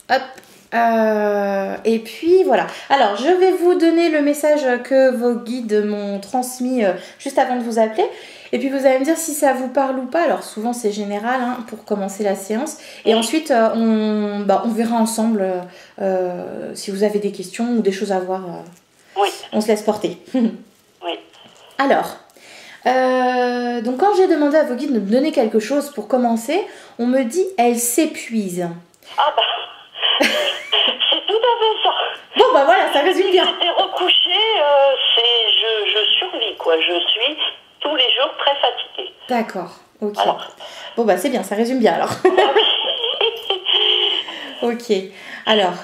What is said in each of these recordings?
Hop. Et puis voilà. Alors, je vais vous donner le message que vos guides m'ont transmis juste avant de vous appeler. Et puis vous allez me dire si ça vous parle ou pas. Alors souvent c'est général hein, pour commencer la séance. Et ensuite on verra ensemble si vous avez des questions ou des choses à voir. Oui. On se laisse porter. Oui. Alors, donc quand j'ai demandé à vos guides de me donner quelque chose pour commencer, on me dit elle s'épuise. Ah bah, c'est tout à fait ça. Bon bah voilà, ça résume bien. J'étais recouchée, je survis quoi. Je suis tous les jours très fatiguée. D'accord, ok. Alors. Bon bah c'est bien, ça résume bien alors. Ok, alors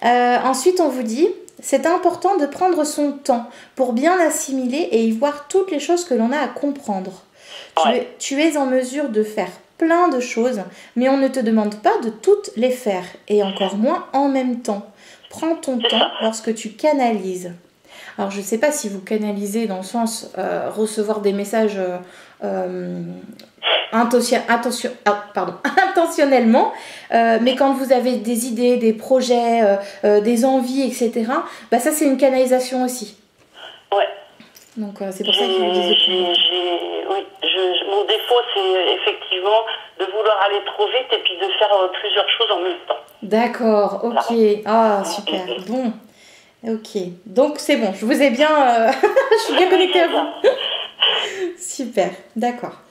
ensuite on vous dit c'est important de prendre son temps pour bien assimiler et y voir toutes les choses que l'on a à comprendre. Tu es en mesure de faire plein de choses, mais on ne te demande pas de toutes les faire, et encore moins en même temps. Prends ton temps lorsque tu canalises. Alors je ne sais pas si vous canalisez dans le sens recevoir des messages intentionnellement, mais quand vous avez des idées, des projets, des envies, etc., bah ça c'est une canalisation aussi. Ouais. Donc c'est pour ça que je vous disais. Oui, mon défaut c'est effectivement de vouloir aller trop vite et puis de faire plusieurs choses en même temps. D'accord, ok. Ah, super. Bon, ok. Donc c'est bon, je vous ai bien... je suis bien connectée à vous. Super, d'accord.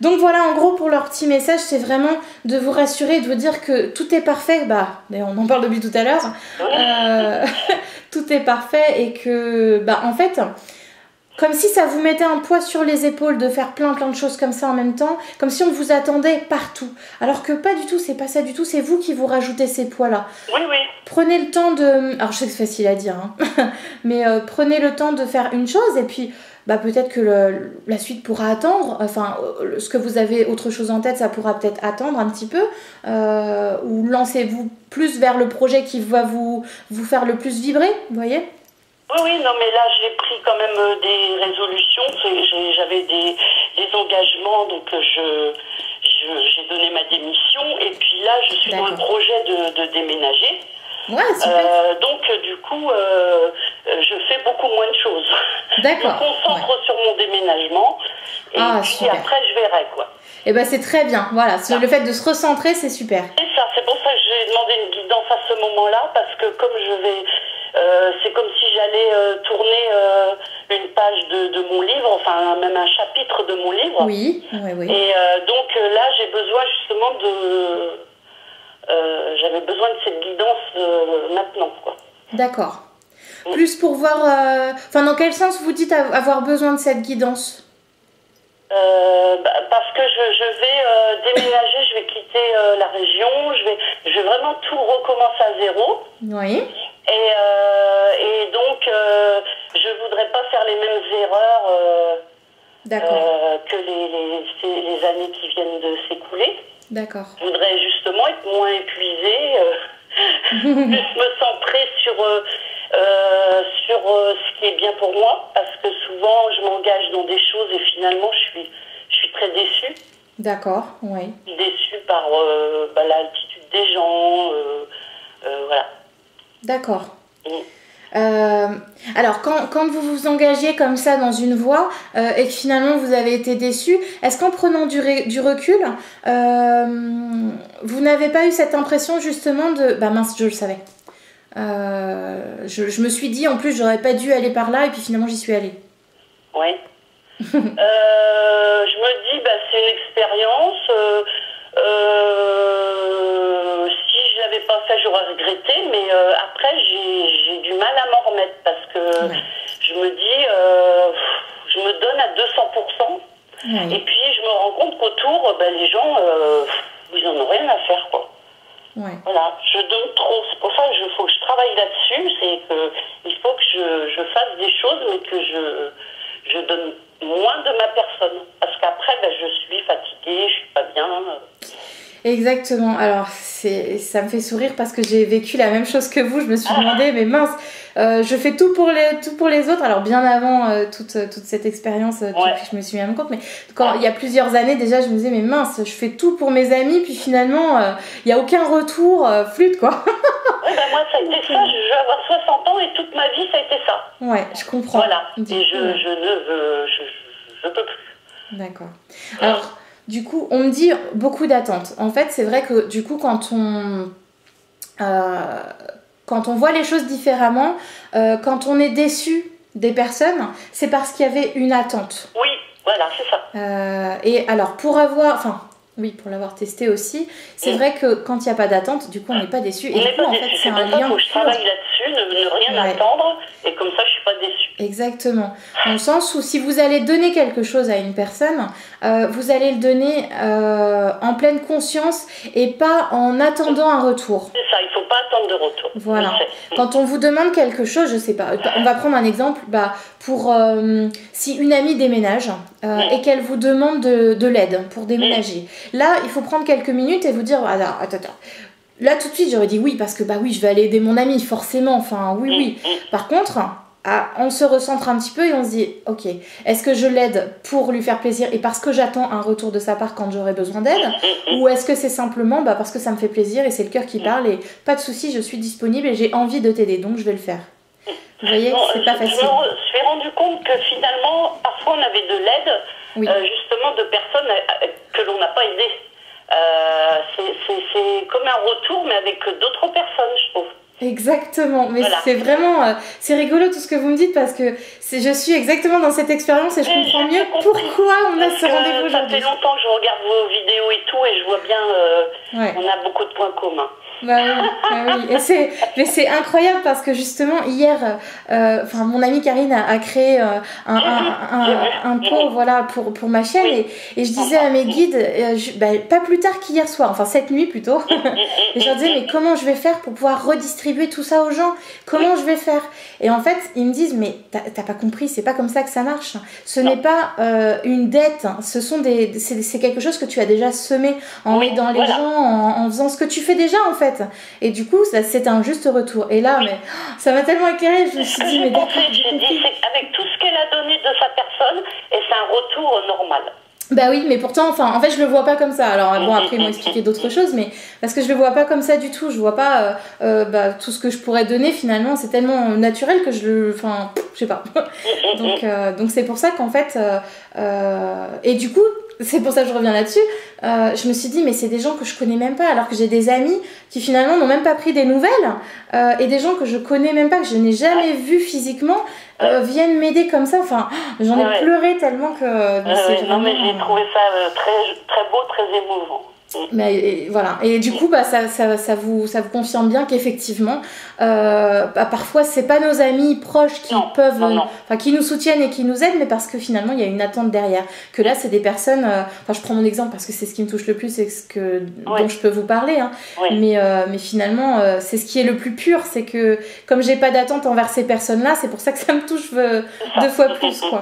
Donc voilà, en gros, pour leur petit message, c'est vraiment de vous rassurer et de vous dire que tout est parfait. Bah, on en parle depuis tout à l'heure. Tout est parfait et que, bah, en fait, comme si ça vous mettait un poids sur les épaules de faire plein de choses comme ça en même temps, comme si on vous attendait partout. Alors que pas du tout, c'est pas ça du tout, c'est vous qui vous rajoutez ces poids-là. Oui, oui. Prenez le temps de... Alors je sais que c'est facile à dire, hein, mais prenez le temps de faire une chose et puis... Bah, peut-être que la suite pourra attendre, enfin ce que vous avez autre chose en tête ça pourra peut-être attendre un petit peu, ou lancez-vous plus vers le projet qui va vous faire le plus vibrer, vous voyez? Oui, non mais là j'ai pris quand même des résolutions, j'avais des engagements, donc j'ai donné ma démission et puis là je suis dans le projet de déménager. Ouais, super. Donc du coup je fais beaucoup moins de choses. D'accord. Je me concentre sur mon déménagement et puis super. après je verrai quoi. Et ben c'est très bien, voilà, le fait de se recentrer c'est super. C'est ça, c'est pour ça que j'ai demandé une guidance à ce moment-là parce que comme je vais, c'est comme si j'allais tourner une page de mon livre, enfin même un chapitre de mon livre. Oui. Et donc là j'ai besoin justement j'avais besoin de cette guidance maintenant quoi. D'accord. Plus pour voir, dans quel sens vous dites avoir besoin de cette guidance? Parce que je vais déménager, je vais quitter la région, je vais vraiment tout recommencer à zéro. Oui. Et donc je voudrais pas faire les mêmes erreurs que les années qui viennent de s'écouler. D'accord. Je voudrais justement être moins épuisée, plus me centrer sur ce qui est bien pour moi, parce que souvent je m'engage dans des choses et finalement je suis très déçue. D'accord, oui. Déçue par l'attitude des gens, voilà. D'accord. Alors, quand vous vous engagez comme ça dans une voie et que finalement vous avez été déçu, est-ce qu'en prenant du recul, vous n'avez pas eu cette impression justement de « bah mince, je le savais ». Je me suis dit, en plus, j'aurais pas dû aller par là et puis finalement j'y suis allée. Oui. Je me dis, c'est une expérience. Si je l'avais pas fait, j'aurais regretté. Mais après, j'ai du mal à m'en remettre parce que je me dis, je me donne à 200%. Et puis, je me rends compte qu'autour, les gens, ils en ont rien à faire, quoi. Voilà, je donne trop. C'est pour ça qu'il faut que je travaille là-dessus. C'est qu'il faut que je fasse des choses, mais que je donne moins de ma personne. Parce qu'après, je suis fatiguée, je suis pas bien. Exactement. Alors, ça me fait sourire parce que j'ai vécu la même chose que vous. Je me suis demandé, mais mince, je fais tout pour les autres. Alors, bien avant toute cette expérience, je me suis mis à mon compte. Mais il y a plusieurs années déjà, je me disais, mais mince, je fais tout pour mes amis. Puis finalement, il n'y a aucun retour. Flûte, quoi. Moi, ça a été ça. Je vais avoir 60 ans et toute ma vie, ça a été ça. Ouais, je comprends. Voilà. Et je peux plus. D'accord. Alors... Du coup, on me dit beaucoup d'attentes. En fait, c'est vrai que du coup, quand on voit les choses différemment, quand on est déçu des personnes, c'est parce qu'il y avait une attente. Oui, voilà, c'est ça. Et alors, pour l'avoir testé aussi, c'est vrai que quand il n'y a pas d'attente, du coup, on n'est pas déçu. Et du coup, en fait, c'est un lien. Faut que je travaille là-dessus, ne rien attendre, et comme ça, je suis pas déçue. Exactement. Dans le sens où si vous allez donner quelque chose à une personne, vous allez le donner en pleine conscience et pas en attendant un retour. C'est ça, il faut pas attendre de retour. Voilà. Quand on vous demande quelque chose, je sais pas, on va prendre un exemple, pour si une amie déménage et qu'elle vous demande de l'aide pour déménager. Là, il faut prendre quelques minutes et vous dire, attends. Là, tout de suite, j'aurais dit oui, parce que oui, je vais aller aider mon amie, forcément, enfin, oui. Par contre... on se recentre un petit peu et on se dit, ok, est-ce que je l'aide pour lui faire plaisir et parce que j'attends un retour de sa part quand j'aurai besoin d'aide, ou est-ce que c'est simplement parce que ça me fait plaisir et c'est le cœur qui parle et pas de souci, je suis disponible et j'ai envie de t'aider, donc je vais le faire. Vous voyez, c'est pas facile. Je me suis rendu compte que finalement, parfois on avait de l'aide, justement de personnes que l'on n'a pas aidées. C'est comme un retour, mais avec d'autres personnes, je trouve. Exactement, mais c'est vraiment c'est rigolo tout ce que vous me dites parce que je suis exactement dans cette expérience et je comprends mieux pourquoi on a ce rendez-vous aujourd'hui. Ça fait longtemps que je regarde vos vidéos et tout et je vois bien on a beaucoup de points communs. Oui. Mais c'est incroyable parce que justement hier mon amie Karine a créé un pot pour ma chaîne et je disais à mes guides pas plus tard qu'hier soir, enfin cette nuit plutôt, et je leur disais mais comment je vais faire pour pouvoir redistribuer tout ça aux gens, comment je vais faire, et en fait ils me disent mais t'as pas compris, c'est pas comme ça que ça marche, ce n'est pas une dette, c'est quelque chose que tu as déjà semé en aidant les gens, en faisant ce que tu fais déjà en fait. Et du coup, c'est un juste retour. Et là, mais ça m'a tellement éclairée, je me suis dit, mais d'accord, j'ai dit, c'est avec tout ce qu'elle a donné de sa personne, et c'est un retour normal. Oui, mais pourtant, en fait, je le vois pas comme ça. Alors, après, ils m'ont expliqué d'autres choses, mais parce que je le vois pas comme ça du tout. Je vois pas tout ce que je pourrais donner, finalement, c'est tellement naturel que je sais pas. Donc, c'est pour ça qu'en fait, et du coup, c'est pour ça que je reviens là-dessus, je me suis dit mais c'est des gens que je connais même pas, alors que j'ai des amis qui finalement n'ont même pas pris des nouvelles, et des gens que je connais même pas, que je n'ai jamais vu physiquement, viennent m'aider comme ça, j'en ai pleuré tellement que non mais j'ai trouvé ça très, très beau, très émouvant. Mais voilà, et du coup ça vous confirme bien qu'effectivement parfois c'est pas nos amis proches qui qui nous soutiennent et qui nous aident, mais parce que finalement il y a une attente derrière, que là c'est des personnes, je prends mon exemple parce que c'est ce qui me touche le plus et dont je peux vous parler, mais finalement c'est ce qui est le plus pur, c'est que comme j'ai pas d'attente envers ces personnes là, c'est pour ça que ça me touche 2 fois plus quoi.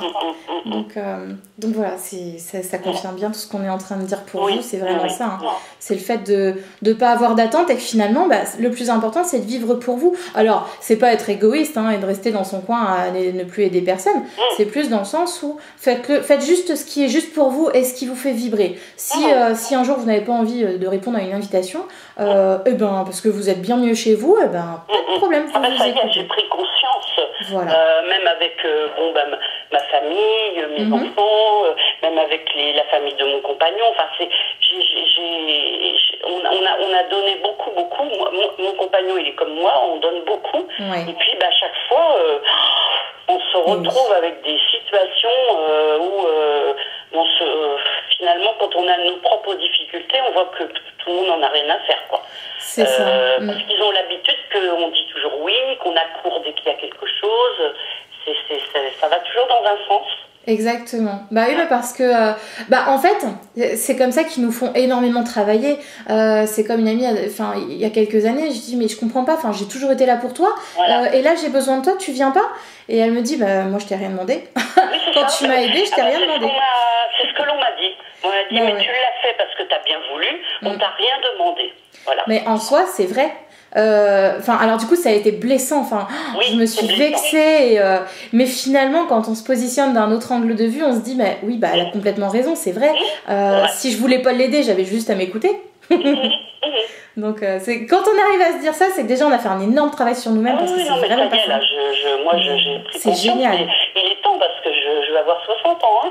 Donc voilà, ça confirme bien tout ce qu'on est en train de dire pour vous, c'est vraiment ça. C'est le fait de ne pas avoir d'attente et que finalement le plus important c'est de vivre pour vous. Alors c'est pas être égoïste et de rester dans son coin à ne plus aider personne, c'est plus dans le sens où faites juste ce qui est juste pour vous et ce qui vous fait vibrer. Si un jour vous n'avez pas envie de répondre à une invitation, parce que vous êtes bien mieux chez vous, pas de problème. Ça y est, j'ai pris conscience, même avec ma famille, mes enfants, même avec la famille de mon compagnon. On a donné beaucoup. Mon compagnon, il est comme moi, on donne beaucoup. Et puis, à chaque fois, on se retrouve avec des situations où finalement, quand on a nos propres difficultés, on voit que tout le monde n'en a rien à faire, quoi. C'est ça. Parce qu'ils ont l'habitude qu'on dit toujours oui, qu'on accourt dès qu'il y a quelque chose. Ça va toujours dans un sens. Exactement. Parce que en fait c'est comme ça qu'ils nous font énormément travailler. C'est comme une amie, il y a quelques années, je dis mais je comprends pas, j'ai toujours été là pour toi, et là j'ai besoin de toi, tu viens pas? Et elle me dit moi je t'ai rien demandé. Quand tu m'as aidé, je t'ai rien demandé. C'est ce que l'on m'a dit. On a dit, mais tu l'as fait parce que tu as bien voulu, on t'a rien demandé. Voilà. Mais en soi, c'est vrai. Alors du coup, ça a été blessant. Enfin, je me suis vexée. Mais finalement, quand on se positionne d'un autre angle de vue, on se dit, mais oui, bah, elle a complètement raison, c'est vrai. Si je voulais pas l'aider, j'avais juste à m'écouter. Donc, quand on arrive à se dire ça, c'est que déjà on a fait un énorme travail sur nous-mêmes. Parce que c'est vraiment pas ça. Moi, j'ai pris c'est génial. Il est temps parce que je vais avoir 60 ans. Hein.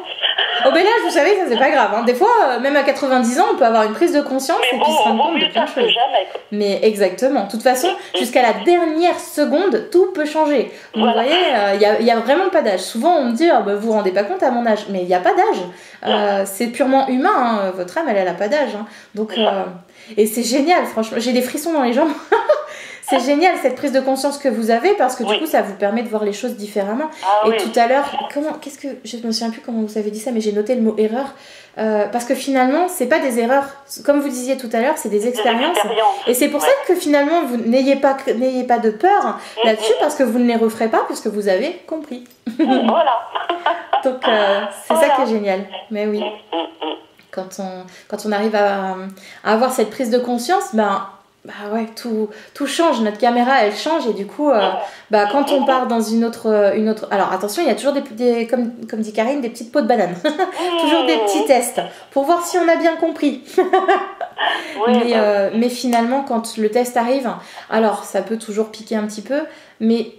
Oh ben là, vous savez, ça c'est pas grave. Hein. Des fois, même à 90 ans, on peut avoir une prise de conscience et puis se rendre compte de plein de choses. Jamais, mais exactement. De toute façon, jusqu'à la dernière seconde, tout peut changer. Donc, vous voyez, il y a vraiment pas d'âge. Souvent, on me dit, vous vous rendez pas compte à mon âge. Mais il n'y a pas d'âge. C'est purement humain. Hein. Votre âme, elle a pas d'âge. Hein. Donc, et c'est génial, franchement. J'ai des frissons dans les jambes. C'est génial cette prise de conscience que vous avez parce que du coup ça vous permet de voir les choses différemment. Tout à l'heure, je me souviens plus comment vous avez dit ça, mais j'ai noté le mot erreur parce que finalement c'est pas des erreurs, comme vous disiez tout à l'heure, c'est des expériences. Et c'est pour ça que finalement vous n'ayez pas de peur là-dessus parce que vous ne les referez pas puisque vous avez compris. Voilà. Donc c'est ça qui est génial. Mais oui, quand on arrive à avoir cette prise de conscience, bah ouais, tout change, notre caméra elle change et du coup quand on part dans une autre alors attention, il y a toujours comme dit Karine, des petites peaux de banane. Toujours des petits tests pour voir si on a bien compris. Mais finalement quand le test arrive, alors ça peut toujours piquer un petit peu, mais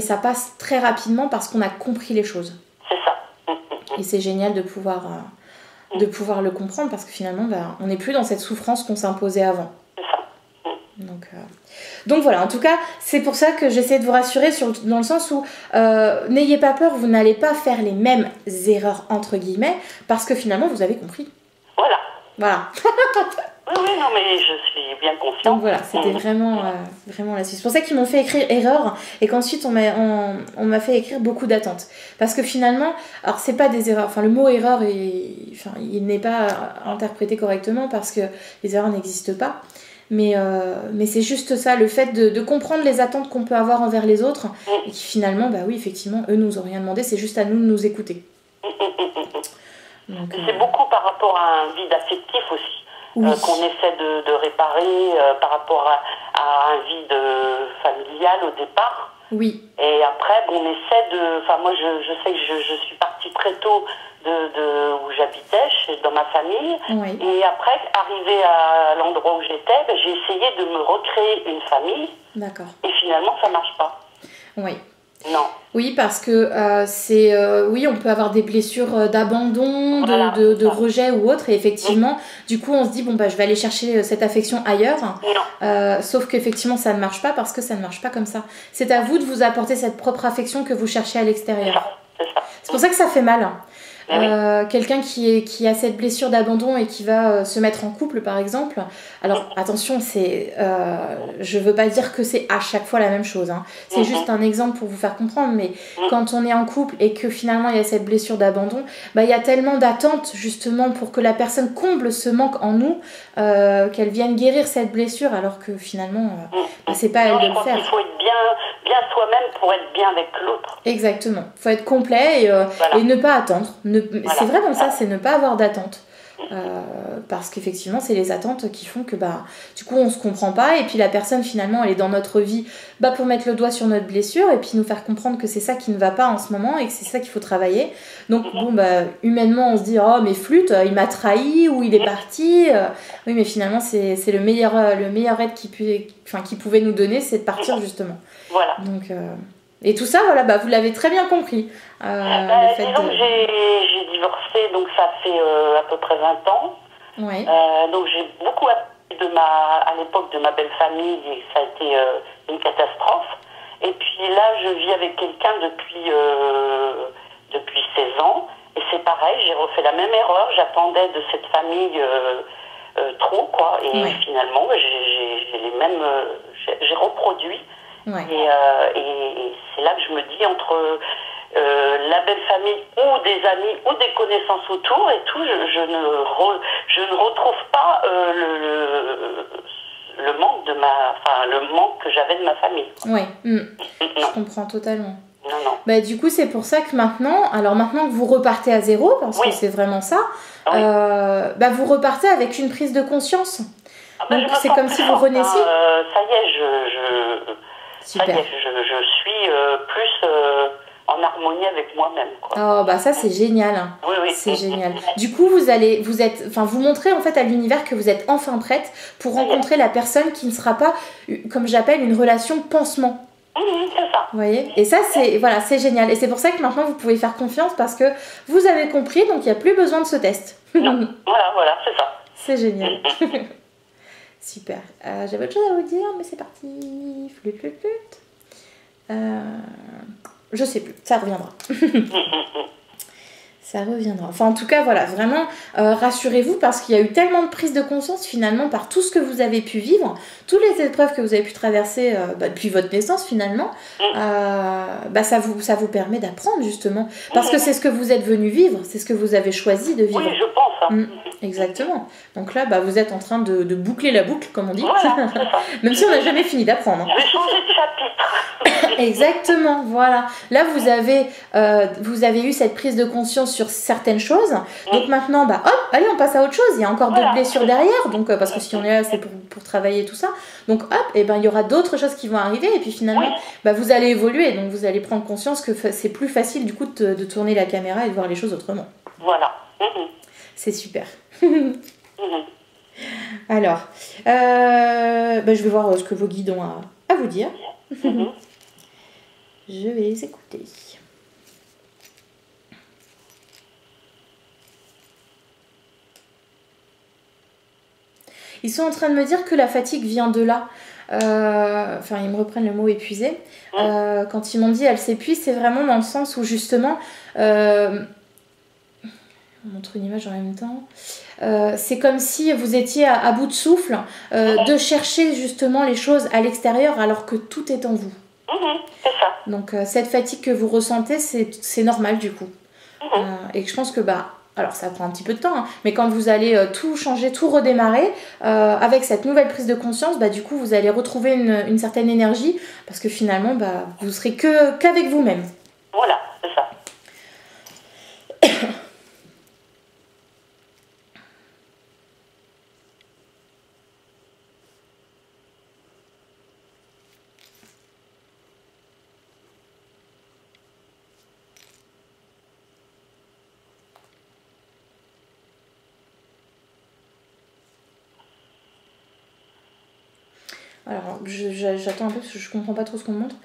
ça passe très rapidement parce qu'on a compris les choses. C'est ça. Et c'est génial de pouvoir le comprendre parce que finalement on n'est plus dans cette souffrance qu'on s'imposait avant. Donc voilà, en tout cas, c'est pour ça que j'essaie de vous rassurer dans le sens où n'ayez pas peur, vous n'allez pas faire les mêmes erreurs entre guillemets parce que finalement vous avez compris. Voilà. Oui, non, mais je suis bien consciente. Donc voilà, c'était vraiment là-dessus. C'est pour ça qu'ils m'ont fait écrire erreur et qu'ensuite on m'a fait écrire beaucoup d'attentes. Parce que finalement, alors c'est pas des erreurs, enfin le mot erreur, il n'est pas interprété correctement parce que les erreurs n'existent pas. Mais c'est juste ça, le fait de comprendre les attentes qu'on peut avoir envers les autres et qui finalement, oui, effectivement, eux nous ont rien demandé, c'est juste à nous de nous écouter. C'est beaucoup par rapport à un vide affectif aussi, qu'on essaie de réparer par rapport à un vide familial au départ. Oui. Et après, on essaie de... Enfin, moi, je sais que je suis partie très tôt où j'habitais, dans ma famille. Oui. Et après, arrivé à l'endroit où j'étais, j'ai essayé de me recréer une famille. D'accord. Et finalement, ça marche pas. Oui. Non. Oui, parce que oui, on peut avoir des blessures d'abandon, de rejet ou autre. Et effectivement, du coup, on se dit, je vais aller chercher cette affection ailleurs. Sauf qu'effectivement, ça ne marche pas parce que ça ne marche pas comme ça. C'est à vous de vous apporter cette propre affection que vous cherchez à l'extérieur. C'est pour ça que ça fait mal. Quelqu'un qui a cette blessure d'abandon et qui va se mettre en couple par exemple, alors attention, je veux pas dire que c'est à chaque fois la même chose, hein. C'est juste un exemple pour vous faire comprendre, mais quand on est en couple et que finalement il y a cette blessure d'abandon, il y a tellement d'attentes justement pour que la personne comble ce manque en nous, qu'elle vienne guérir cette blessure alors que finalement c'est pas à elle de le faire. Il faut être bien soi-même pour être bien avec l'autre. Exactement, faut être complet et ne pas attendre. C'est vraiment ça, c'est ne pas avoir d'attente. Parce qu'effectivement c'est les attentes qui font que du coup on se comprend pas et puis la personne finalement elle est dans notre vie pour mettre le doigt sur notre blessure et puis nous faire comprendre que c'est ça qui ne va pas en ce moment et que c'est ça qu'il faut travailler. Donc humainement on se dit oh mais flûte, il m'a trahi ou il est parti. Oui mais finalement c'est le meilleur aide qu'il pouvait nous donner, c'est de partir justement. Voilà. Donc et tout ça, vous l'avez très bien compris. Disons que j'ai divorcé, donc ça fait à peu près 20 ans. Oui. Donc j'ai beaucoup appris à l'époque de ma belle famille, et ça a été une catastrophe. Et puis là, je vis avec quelqu'un depuis 16 ans. Et c'est pareil, j'ai refait la même erreur. J'attendais de cette famille trop, quoi. Et finalement, j'ai reproduit. Ouais. Et c'est là que je me dis entre la belle famille ou des amis ou des connaissances autour et tout, je ne retrouve pas le manque que j'avais de ma famille. Oui, je comprends totalement. Non. Bah, du coup, c'est pour ça que maintenant, alors maintenant que vous repartez à zéro, parce que c'est vraiment ça, bah, vous repartez avec une prise de conscience. Donc c'est comme si vous renaissiez. Ça y est, Super. Ça y est, je suis plus en harmonie avec moi-même. Oh bah ça c'est génial. Oui, oui. C'est génial. Du coup vous montrez en fait à l'univers que vous êtes enfin prête pour rencontrer la personne qui ne sera pas, comme j'appelle, une relation pansement. C'est ça. Vous voyez? Et ça c'est génial. Et c'est pour ça que maintenant vous pouvez faire confiance parce que vous avez compris, donc il n'y a plus besoin de ce test. Non. Voilà, c'est ça. C'est génial. Super. J'avais autre chose à vous dire, mais c'est parti. Flûte. Je sais plus, ça reviendra. Ça reviendra. Enfin, en tout cas, voilà, vraiment, rassurez-vous parce qu'il y a eu tellement de prise de conscience finalement par tout ce que vous avez pu vivre, toutes les épreuves que vous avez pu traverser depuis votre naissance finalement, bah, ça vous permet d'apprendre justement. Parce que c'est ce que vous êtes venu vivre, c'est ce que vous avez choisi de vivre. Oui, je pense. Exactement. Donc là, bah, vous êtes en train de boucler la boucle, comme on dit. Voilà, même si on n'a jamais fini d'apprendre. Je vais changer de chapitre. Exactement, voilà. Là, vous avez eu cette prise de conscience sur certaines choses. Donc maintenant, bah, hop, allez, on passe à autre chose. Il y a encore d'autres blessures derrière. Donc, parce que si on est là, c'est pour travailler tout ça. Donc, hop, et ben, il y aura d'autres choses qui vont arriver. Et puis finalement, bah, vous allez évoluer. Donc, vous allez prendre conscience que c'est plus facile, du coup, de tourner la caméra et de voir les choses autrement. Voilà. C'est super. Alors, bah, je vais voir ce que vos guides ont à vous dire. Je vais les écouter. Ils sont en train de me dire que la fatigue vient de là. Enfin, ils me reprennent le mot épuisé. Quand ils m'ont dit elle s'épuise, c'est vraiment dans le sens où justement... on montre une image en même temps. C'est comme si vous étiez à bout de souffle de chercher justement les choses à l'extérieur alors que tout est en vous. C'est ça. Donc cette fatigue que vous ressentez, c'est normal du coup. Et je pense que alors ça prend un petit peu de temps, hein, mais quand vous allez tout changer, tout redémarrer, avec cette nouvelle prise de conscience, du coup vous allez retrouver une certaine énergie parce que finalement vous serez qu'avec vous-même. Voilà, c'est ça. Alors, j'attends un peu parce que je comprends pas trop ce qu'on me montre.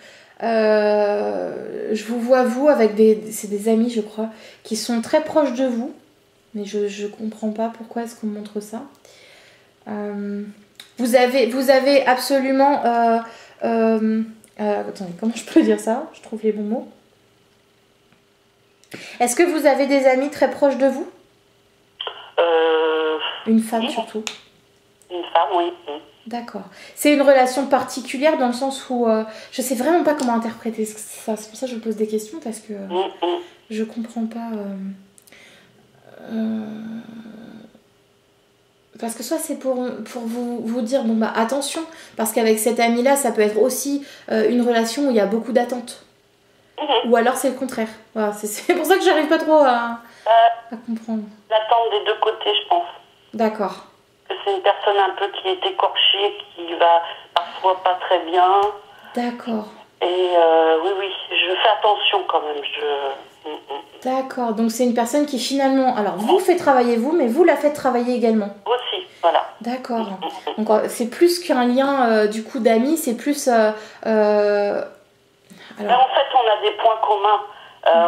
Je vous vois, vous, avec c'est des amis, je crois, qui sont très proches de vous. Mais je comprends pas pourquoi est-ce qu'on me montre ça. Vous avez absolument... attendez, comment je peux dire ça? Je trouve les bons mots. Est-ce que vous avez des amis très proches de vous? Une femme surtout. Une femme, oui. D'accord. C'est une relation particulière dans le sens où je sais vraiment pas comment interpréter ça. C'est pour ça que je vous pose des questions parce que je comprends pas. Parce que soit c'est pour vous dire bon attention parce qu'avec cette amie là ça peut être aussi une relation où il y a beaucoup d'attentes. Ou alors c'est le contraire. Voilà, c'est pour ça que j'arrive pas trop à comprendre. L'attente des deux côtés, je pense. D'accord. C'est une personne un peu qui est écorchée, qui va parfois pas très bien. D'accord. Et oui, je fais attention quand même. D'accord, donc c'est une personne qui finalement, alors vous fait travailler vous, mais vous la faites travailler également. Aussi, voilà. D'accord. Donc c'est plus qu'un lien du coup d'amis, c'est plus... alors... Mais en fait, on a des points communs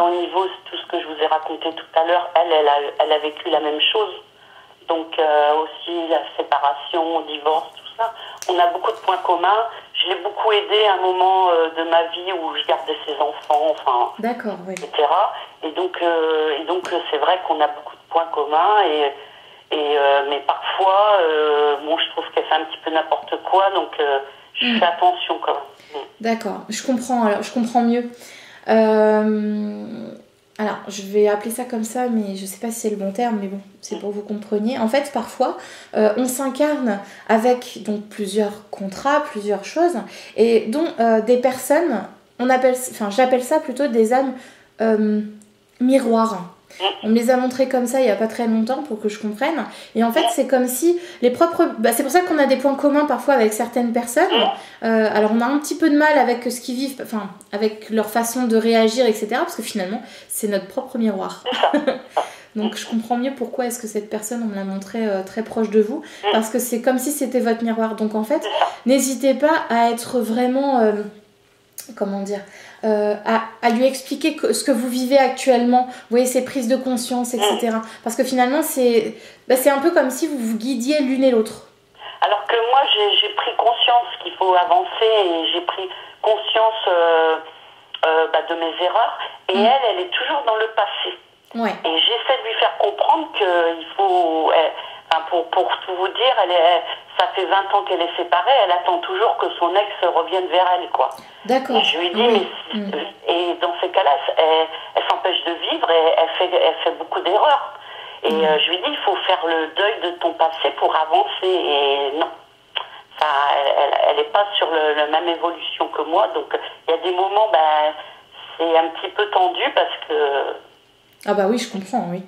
au niveau de tout ce que je vous ai raconté tout à l'heure. Elle a vécu la même chose. Donc aussi la séparation, le divorce, tout ça. On a beaucoup de points communs. Je l'ai beaucoup aidée à un moment de ma vie où je gardais ses enfants, enfin, d'accord, oui. etc. Et donc c'est vrai qu'on a beaucoup de points communs. Mais parfois, je trouve qu'elle fait un petit peu n'importe quoi. Donc je fais attention quand même. D'accord, je comprends mieux. Alors, je vais appeler ça comme ça, mais je sais pas si c'est le bon terme, mais bon, c'est pour que vous compreniez. En fait, parfois, on s'incarne avec donc plusieurs contrats, plusieurs choses, et dont des personnes j'appelle ça plutôt des âmes miroirs. On me les a montrés comme ça il n'y a pas très longtemps pour que je comprenne. Et en fait, c'est comme si les propres... c'est pour ça qu'on a des points communs parfois avec certaines personnes. Alors, on a un petit peu de mal avec ce qu'ils vivent, enfin, avec leur façon de réagir, etc. Parce que finalement, c'est notre propre miroir. Donc, je comprends mieux pourquoi est-ce que cette personne, on me l'a montré très proche de vous. Parce que c'est comme si c'était votre miroir. Donc, en fait, n'hésitez pas à être vraiment... comment dire, à lui expliquer ce que vous vivez actuellement, vous voyez, ces prises de conscience, etc. Parce que finalement, c'est un peu comme si vous vous guidiez l'une et l'autre. Alors que moi, j'ai pris conscience qu'il faut avancer et j'ai pris conscience de mes erreurs. Et elle est toujours dans le passé. Ouais. Et j'essaie de lui faire comprendre qu'il faut... pour tout vous dire, ça fait 20 ans qu'elle est séparée, elle attend toujours que son ex revienne vers elle, quoi. D'accord. Et je lui dis, et dans ces cas-là, elle s'empêche de vivre et elle fait beaucoup d'erreurs. Et je lui dis, il faut faire le deuil de ton passé pour avancer. Et non, elle n'est pas sur la même évolution que moi. Donc, il y a des moments, c'est un petit peu tendu parce que... Ah bah oui, je comprends, oui.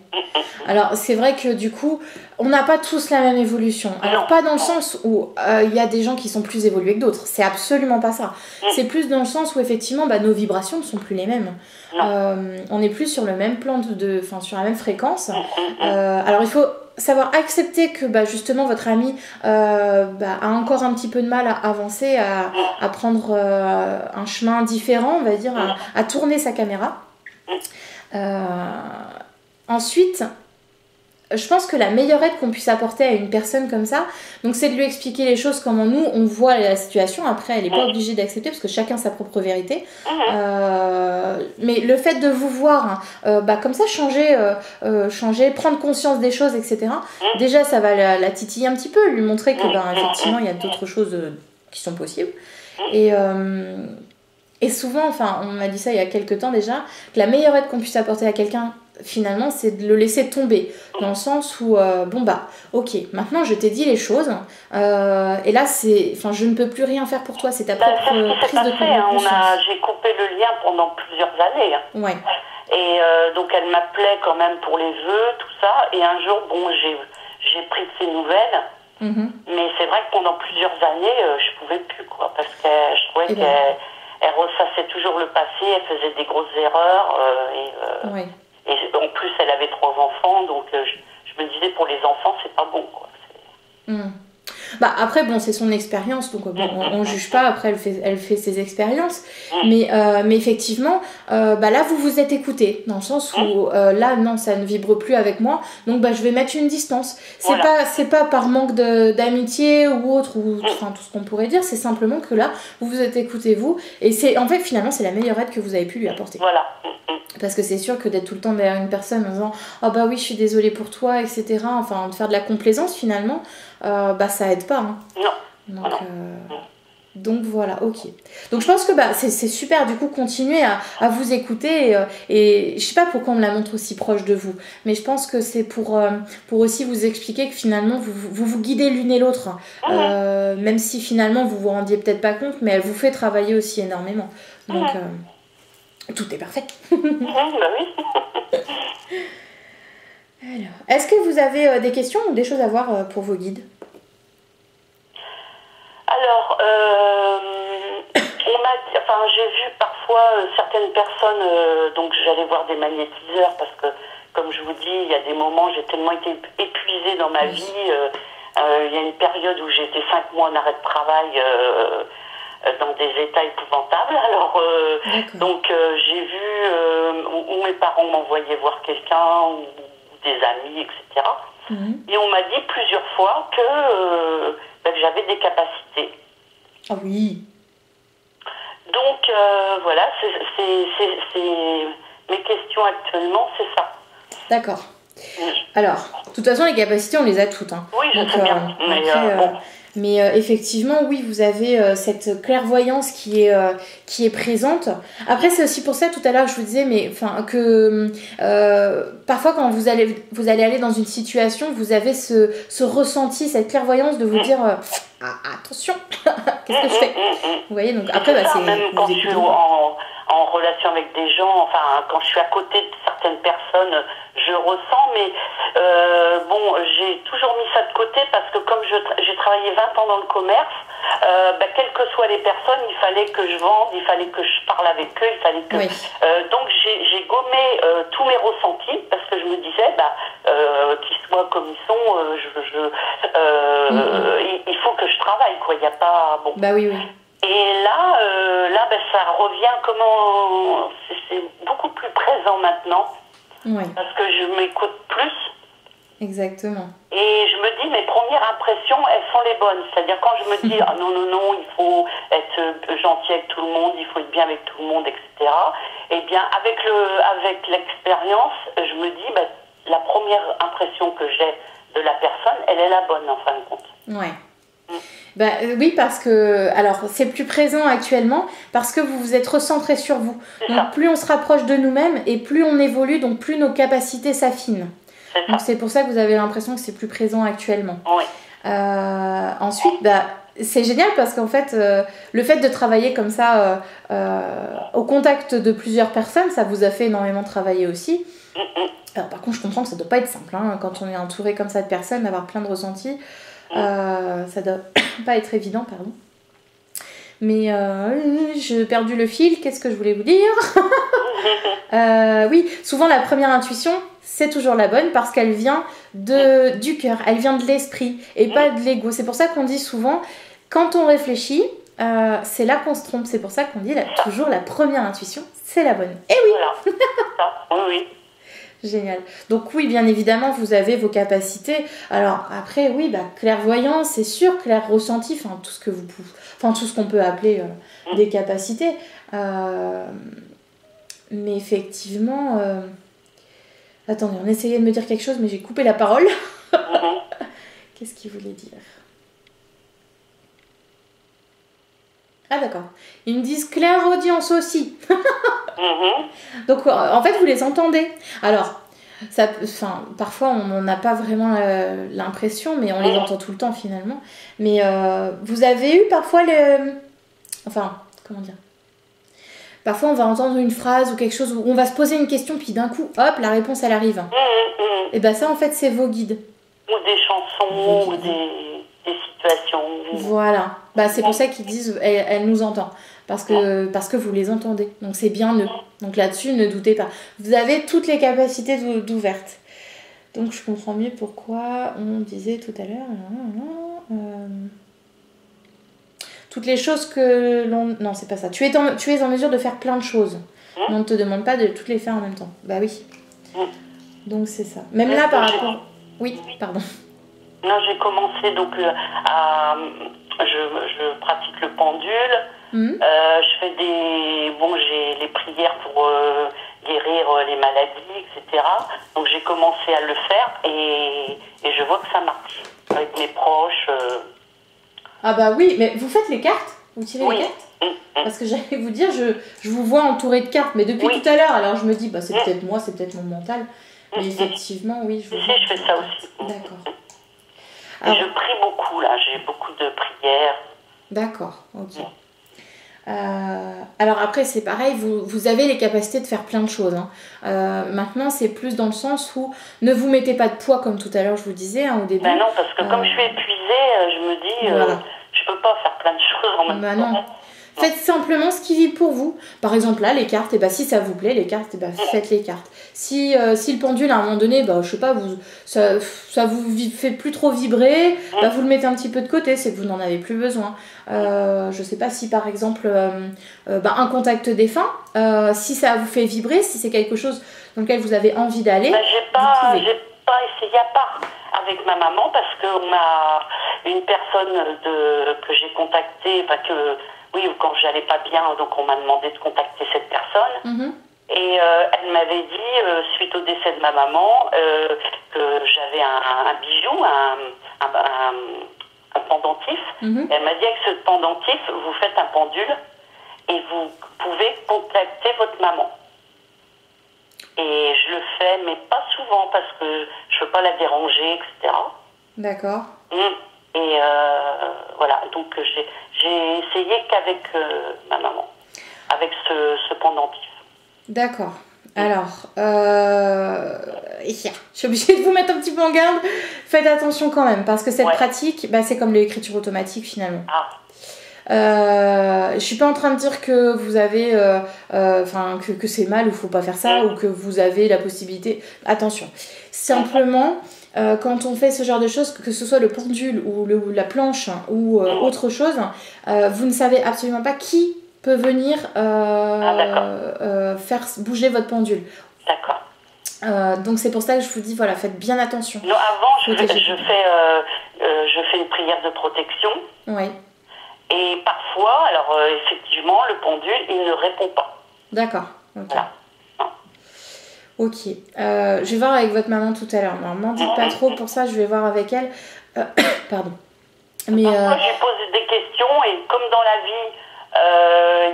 Alors, c'est vrai que du coup, on n'a pas tous la même évolution. Alors, pas dans le sens où il y a des gens qui sont plus évolués que d'autres. C'est absolument pas ça. C'est plus dans le sens où, effectivement, nos vibrations ne sont plus les mêmes. On est plus sur le même plan, sur la même fréquence. Alors, il faut savoir accepter que, justement, votre ami a encore un petit peu de mal à avancer, à prendre un chemin différent, on va dire, à tourner sa caméra. Ensuite, je pense que la meilleure aide qu'on puisse apporter à une personne comme ça, donc c'est de lui expliquer les choses comment nous on voit la situation. Après, elle n'est pas obligée d'accepter parce que chacun sa propre vérité. Mais le fait de vous voir comme ça changer, prendre conscience des choses, etc. Déjà, ça va la titiller un petit peu, lui montrer que effectivement il y a d'autres choses qui sont possibles. Et souvent, on m'a dit ça il y a quelques temps déjà, que la meilleure aide qu'on puisse apporter à quelqu'un, finalement, c'est de le laisser tomber. Dans le sens où, ok, maintenant je t'ai dit les choses, et là, je ne peux plus rien faire pour toi, c'est ta propre prise de conscience. J'ai coupé le lien pendant plusieurs années. Ouais. Et donc, elle m'appelait quand même pour les vœux, tout ça, et un jour, j'ai pris de ses nouvelles. Mais c'est vrai que pendant plusieurs années, je pouvais plus, quoi, parce que je trouvais qu'elle... Elle ressassait toujours le passé, elle faisait des grosses erreurs. Et en plus, elle avait 3 enfants, donc je me disais, pour les enfants, c'est pas bon, quoi. Après, c'est son expérience, donc on juge pas. Après, elle fait ses expériences. Mais effectivement, là, vous vous êtes écouté, dans le sens où là, non, ça ne vibre plus avec moi, donc je vais mettre une distance. C'est pas par manque d'amitié ou autre, ou tout ce qu'on pourrait dire, c'est simplement que là, vous vous êtes écouté, vous, et finalement, c'est la meilleure aide que vous avez pu lui apporter. Voilà. Parce que c'est sûr que d'être tout le temps derrière une personne en disant « Oh bah oui, je suis désolée pour toi, etc. » Enfin, de faire de la complaisance, finalement, ça aide pas. Non. Donc voilà, ok. Donc je pense que c'est super, du coup, continuer à vous écouter. Et je sais pas pourquoi on me la montre aussi proche de vous, mais je pense que c'est pour aussi vous expliquer que finalement, vous guidez l'une et l'autre. Même si finalement, vous vous rendiez peut-être pas compte, mais elle vous fait travailler aussi énormément. Donc... tout est parfait. Alors, est-ce que vous avez des questions ou des choses à voir pour vos guides? Alors, j'ai vu parfois certaines personnes, donc j'allais voir des magnétiseurs parce que, comme je vous dis, il y a des moments, j'ai tellement été épuisée dans ma vie. Il y a une période où j'ai été 5 mois en arrêt de travail. Dans des états épouvantables. Alors, donc j'ai vu où mes parents m'envoyaient voir quelqu'un, ou des amis, etc. Et on m'a dit plusieurs fois que j'avais des capacités. Ah oui. Donc, voilà, c'est mes questions actuellement, c'est ça. D'accord. Alors, de toute façon, les capacités, on les a toutes. Oui, je sais bien. Mais effectivement, oui, vous avez cette clairvoyance qui est présente. Après, c'est aussi pour ça, tout à l'heure, je vous disais, que parfois, quand vous allez aller dans une situation, vous avez ce ressenti, cette clairvoyance de vous dire attention, qu'est-ce que je fais? Vous voyez, donc après, c'est même quand je suis en relation avec des gens, enfin, quand je suis à côté de certaines personnes, je ressens, mais bon, j'ai toujours mis ça de côté parce que comme j'ai travaillé 20 ans dans le commerce, quelles que soient les personnes, il fallait que je vende, il fallait que je parle avec eux, il fallait que... donc j'ai gommé tous mes ressentis parce que je me disais, qu'ils soient comme ils sont, il faut que je travaille, quoi, il n'y a pas... Bon. Bah oui. Et là, ça revient comment... C'est beaucoup plus présent maintenant. Ouais. Parce que je m'écoute plus. Exactement. Et je me dis, mes premières impressions, elles sont les bonnes. C'est-à-dire quand je me dis, ah non, il faut être gentil avec tout le monde, il faut être bien avec tout le monde, etc. Eh bien, avec l'expérience, je me dis, la première impression que j'ai de la personne, elle est la bonne en fin de compte. Ouais. Oui, parce que alors c'est plus présent actuellement parce que vous vous êtes recentré sur vous. Donc plus on se rapproche de nous-mêmes et plus on évolue, donc plus nos capacités s'affinent. Donc c'est pour ça que vous avez l'impression que c'est plus présent actuellement. Oui. Ensuite, c'est génial parce qu'en fait, le fait de travailler comme ça au contact de plusieurs personnes, ça vous a fait énormément travailler aussi. Alors, par contre, je comprends que ça ne doit pas être simple hein, quand on est entouré comme ça de personnes, d'avoir plein de ressentis. Ça doit pas être évident, pardon. Mais j'ai perdu le fil, qu'est-ce que je voulais vous dire? Oui, souvent la première intuition, c'est toujours la bonne parce qu'elle vient du cœur, elle vient de l'esprit et pas de l'ego. C'est pour ça qu'on dit souvent, quand on réfléchit, c'est là qu'on se trompe. C'est pour ça qu'on dit toujours la première intuition, c'est la bonne. Et oui. Voilà. Oui. Génial. Donc oui, bien évidemment, vous avez vos capacités. Alors après, oui, clairvoyance, c'est sûr, clair ressenti, enfin tout ce qu'on peut appeler des capacités. Mais effectivement, attendez, on essayait de me dire quelque chose, mais j'ai coupé la parole. Qu'est-ce qu'il voulait dire? Ah d'accord. Ils me disent clairaudience aussi. Donc en fait vous les entendez. Alors parfois on n'a pas vraiment l'impression, mais on les entend tout le temps finalement. Mais vous avez eu parfois comment dire? Parfois on va entendre une phrase ou quelque chose où on va se poser une question puis d'un coup hop la réponse elle arrive. Et ça en fait c'est vos guides. Ou des chansons ou des situations. Voilà. C'est pour ça qu'ils disent elle nous entend. Parce que vous les entendez. Donc c'est bien eux. Donc là-dessus, ne doutez pas. Vous avez toutes les capacités d'ouvertes. Donc je comprends mieux pourquoi on disait tout à l'heure... toutes les choses que l'on... Non, c'est pas ça. Tu es en mesure de faire plein de choses. On ne te demande pas de toutes les faire en même temps. Bah oui. Donc c'est ça. Même là, par rapport... Oui, pardon. Non, j'ai commencé donc je pratique le pendule. Je fais j'ai les prières pour guérir les maladies, etc. Donc j'ai commencé à le faire et je vois que ça marche avec mes proches. Ah bah oui, mais vous faites les cartes? Vous tirez les cartes? Parce que j'allais vous dire, je vous vois entouré de cartes, mais depuis tout à l'heure, alors je me dis, c'est peut-être moi, c'est peut-être mon mental. Mais effectivement, oui, je fais ça aussi. D'accord. Et je prie beaucoup, là, j'ai beaucoup de prières. D'accord, ok. Alors après, c'est pareil, vous avez les capacités de faire plein de choses. Maintenant, c'est plus dans le sens où ne vous mettez pas de poids, comme tout à l'heure, je vous disais au début. Non, parce que comme je suis épuisée, je me dis, je peux pas faire plein de choses en même temps. Non. Faites simplement ce qui vit pour vous. Par exemple, là, les cartes, si ça vous plaît, les cartes, faites les cartes. Si le pendule, à un moment donné, je sais pas, ça vous fait plus trop vibrer, vous le mettez un petit peu de côté, c'est que vous n'en avez plus besoin. Je sais pas si, par exemple, un contact défunt, si ça vous fait vibrer, si c'est quelque chose dans lequel vous avez envie d'aller, j'ai pas essayé à part avec ma maman, parce qu'on a une personne que j'ai contactée, quand j'allais pas bien, donc on m'a demandé de contacter cette personne. Et elle m'avait dit, suite au décès de ma maman, que j'avais un bijou, un pendentif. Elle m'a dit, avec ce pendentif, vous faites un pendule et vous pouvez contacter votre maman. Et je le fais, mais pas souvent, parce que je ne veux pas la déranger, etc. D'accord. Et voilà, donc j'ai essayé qu'avec ma maman, avec ce pendentif. D'accord. Alors, je suis obligée de vous mettre un petit peu en garde. Faites attention quand même, parce que cette pratique, bah, c'est comme l'écriture automatique finalement. Je suis pas en train de dire que vous avez, que c'est mal ou faut pas faire ça, ou que vous avez la possibilité. Attention. Simplement, quand on fait ce genre de choses, que ce soit le pendule ou la planche ou autre chose, vous ne savez absolument pas qui peut venir faire bouger votre pendule. D'accord. Donc c'est pour ça que je vous dis, voilà, faites bien attention. Non, avant, je fais une prière de protection. Oui. Et parfois, alors effectivement, le pendule, il ne répond pas. D'accord. Ok. Voilà. Ok. Je vais voir avec votre maman tout à l'heure. Normalement, dites pas trop pour ça, je vais voir avec elle. Pardon. Mais parfois, je lui pose des questions et comme dans la vie,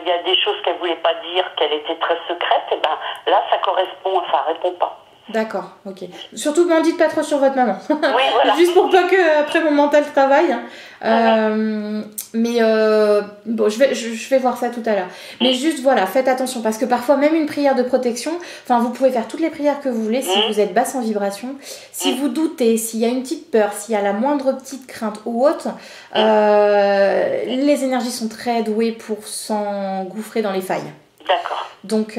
il y a des choses qu'elle ne voulait pas dire, qu'elle était très secrète, et ben là, ça correspond, ça répond pas. D'accord, ok. Surtout, n'en dites pas trop sur votre maman. Oui, voilà. Juste pour pas que après mon mental travaille. Mais bon, je vais voir ça tout à l'heure. Mais juste, voilà, faites attention parce que parfois, même une prière de protection, enfin, vous pouvez faire toutes les prières que vous voulez si vous êtes basse en vibration. Si vous doutez, s'il y a une petite peur, s'il y a la moindre petite crainte ou autre, les énergies sont très douées pour s'engouffrer dans les failles. D'accord. Donc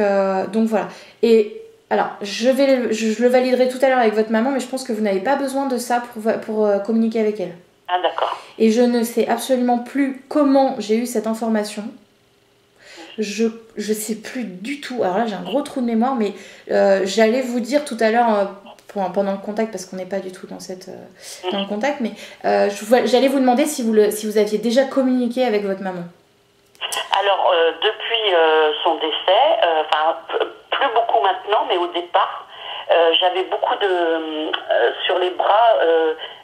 voilà. Et alors, je le validerai tout à l'heure avec votre maman, mais je pense que vous n'avez pas besoin de ça pour communiquer avec elle. Ah, d'accord. Et je ne sais absolument plus comment j'ai eu cette information. Je sais plus du tout. Alors là, j'ai un gros trou de mémoire, mais j'allais vous dire tout à l'heure pendant le contact, parce qu'on n'est pas du tout dans le contact, mais j'allais vous demander si vous aviez déjà communiqué avec votre maman. Alors, depuis son décès, plus beaucoup maintenant, mais au départ, j'avais beaucoup sur les bras,